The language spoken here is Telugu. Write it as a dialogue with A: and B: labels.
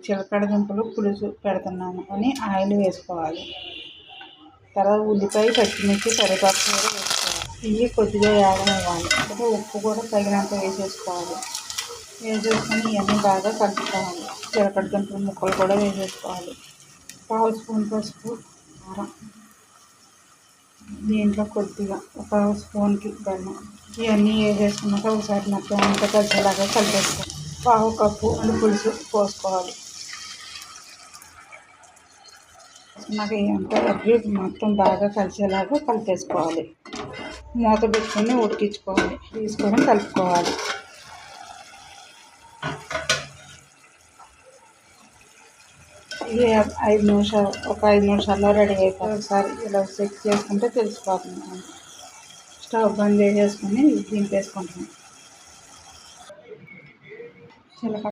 A: చిలకడ దుంపలు పులుసు పెడుతున్నాను అని ఆయిల్ వేసుకోవాలి. తర్వాత ఉల్లిపాయ, పచ్చిమిర్చి, కరివేపాకు కూడా వేసుకోవాలి. ఇవి కొద్దిగా వేగనివ్వాలి. అంటే ఉప్పు కూడా తగినంత వేసేసుకోవాలి. వేసేసుకొని ఇవన్నీ బాగా కలుపుకోవాలి. చిలకడ దుంపల ముక్కలు కూడా వేసేసుకోవాలి. 1/2 స్పూన్ పసుపు, కారం, దీంట్లో కొద్దిగా 1 స్పూన్కి బెల్లం, ఇవన్నీ వేసేసుకున్నాక ఒకసారి మొత్తం అంతా కలిసేలాగా కలిపేసుకోవాలి. 1/2 కప్పు పులుసు పోసుకోవాలి. నాకు ఇదంతా కలిపి మొత్తం బాగా కలిసేలాగా కలిపేసుకోవాలి. మూత పెట్టుకొని ఉడికించుకోవాలి. తీసుకొని కలుపుకోవాలి. ఇది 5 నిమిషాలు, ఒక 5 నిమిషాల్లో రెడీ అయిపోయి ఒకసారి ఇలా చెక్ చేసుకుంటే తెలిసిపోతుంది. స్టవ్ బంద్ చేసేసుకొని దింపేసుకుంటాం. చిలక